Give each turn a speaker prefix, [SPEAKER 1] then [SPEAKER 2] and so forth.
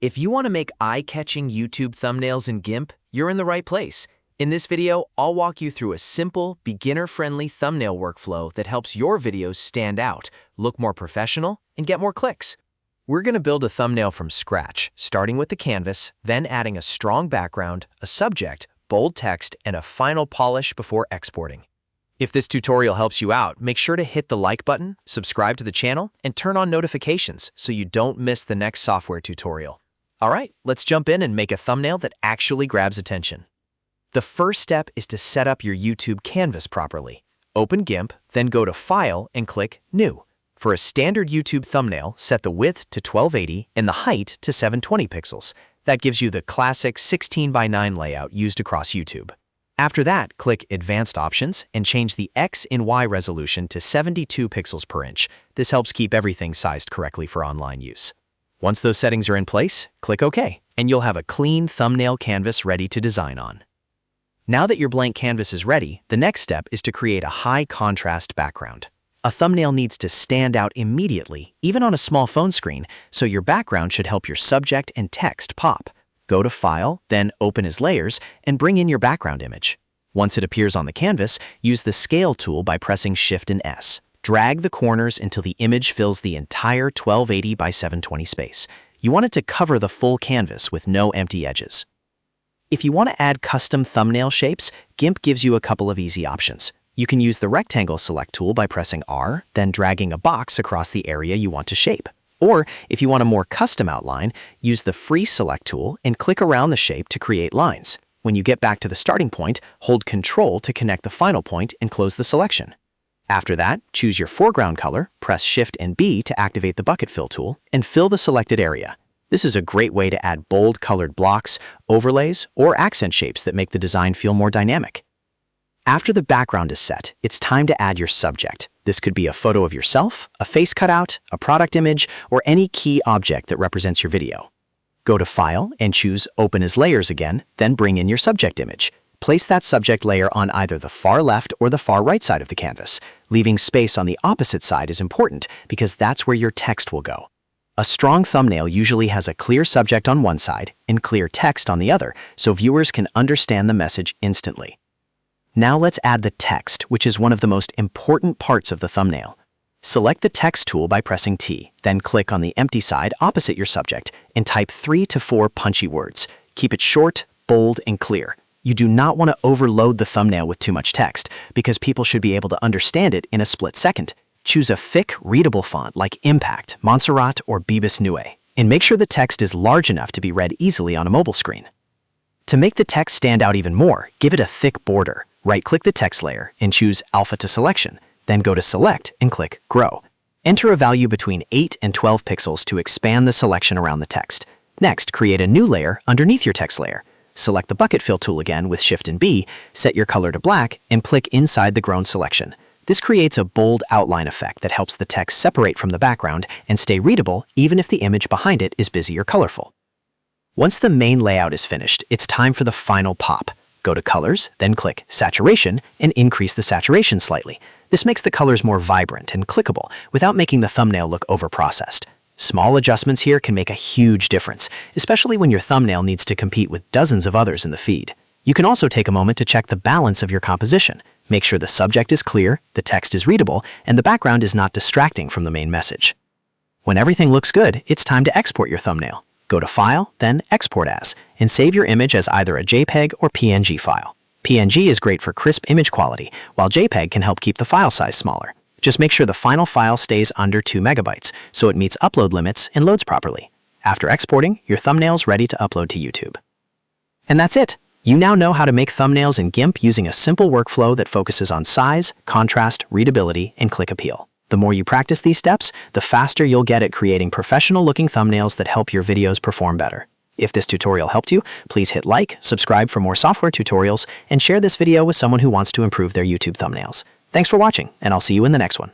[SPEAKER 1] If you want to make eye-catching YouTube thumbnails in GIMP, you're in the right place. In this video, I'll walk you through a simple, beginner-friendly thumbnail workflow that helps your videos stand out, look more professional, and get more clicks. We're going to build a thumbnail from scratch, starting with the canvas, then adding a strong background, a subject, bold text, and a final polish before exporting. If this tutorial helps you out, make sure to hit the like button, subscribe to the channel, and turn on notifications so you don't miss the next software tutorial. All right, let's jump in and make a thumbnail that actually grabs attention. The first step is to set up your YouTube canvas properly. Open GIMP, then go to File and click New. For a standard YouTube thumbnail, set the width to 1280 and the height to 720 pixels. That gives you the classic 16:9 layout used across YouTube. After that, click Advanced Options and change the X and Y resolution to 72 pixels per inch. This helps keep everything sized correctly for online use. Once those settings are in place, click OK, and you'll have a clean thumbnail canvas ready to design on. Now that your blank canvas is ready, the next step is to create a high-contrast background. A thumbnail needs to stand out immediately, even on a small phone screen, so your background should help your subject and text pop. Go to File, then Open as Layers, and bring in your background image. Once it appears on the canvas, use the Scale tool by pressing Shift and S. Drag the corners until the image fills the entire 1280 by 720 space. You want it to cover the full canvas with no empty edges. If you want to add custom thumbnail shapes, GIMP gives you a couple of easy options. You can use the Rectangle Select tool by pressing R, then dragging a box across the area you want to shape. Or, if you want a more custom outline, use the Free Select tool and click around the shape to create lines. When you get back to the starting point, hold Ctrl to connect the final point and close the selection. After that, choose your foreground color, press Shift and B to activate the Bucket Fill tool, and fill the selected area. This is a great way to add bold colored blocks, overlays, or accent shapes that make the design feel more dynamic. After the background is set, it's time to add your subject. This could be a photo of yourself, a face cutout, a product image, or any key object that represents your video. Go to File and choose Open as Layers again, then bring in your subject image. Place that subject layer on either the far left or the far right side of the canvas. Leaving space on the opposite side is important because that's where your text will go. A strong thumbnail usually has a clear subject on one side and clear text on the other, so viewers can understand the message instantly. Now let's add the text, which is one of the most important parts of the thumbnail. Select the Text tool by pressing T, then click on the empty side opposite your subject and type 3 to 4 punchy words. Keep it short, bold, and clear. You do not want to overload the thumbnail with too much text because people should be able to understand it in a split second. Choose a thick, readable font like Impact, Montserrat, or Bibis Neue, and make sure the text is large enough to be read easily on a mobile screen. To make the text stand out even more, give it a thick border. Right-click the text layer and choose Alpha to Selection, then go to Select and click Grow. Enter a value between 8 and 12 pixels to expand the selection around the text. Next, create a new layer underneath your text layer. Select the Bucket Fill tool again with Shift and B, set your color to black, and click inside the grown selection. This creates a bold outline effect that helps the text separate from the background and stay readable even if the image behind it is busy or colorful. Once the main layout is finished, it's time for the final pop. Go to Colors, then click Saturation and increase the saturation slightly. This makes the colors more vibrant and clickable without making the thumbnail look overprocessed. Small adjustments here can make a huge difference, especially when your thumbnail needs to compete with dozens of others in the feed. You can also take a moment to check the balance of your composition. Make sure the subject is clear, the text is readable, and the background is not distracting from the main message. When everything looks good, it's time to export your thumbnail. Go to File, then Export As, and save your image as either a JPEG or PNG file. PNG is great for crisp image quality, while JPEG can help keep the file size smaller. Just make sure the final file stays under 2 megabytes, so it meets upload limits and loads properly. After exporting, your thumbnail's ready to upload to YouTube. And that's it! You now know how to make thumbnails in GIMP using a simple workflow that focuses on size, contrast, readability, and click appeal. The more you practice these steps, the faster you'll get at creating professional-looking thumbnails that help your videos perform better. If this tutorial helped you, please hit like, subscribe for more software tutorials, and share this video with someone who wants to improve their YouTube thumbnails. Thanks for watching, and I'll see you in the next one.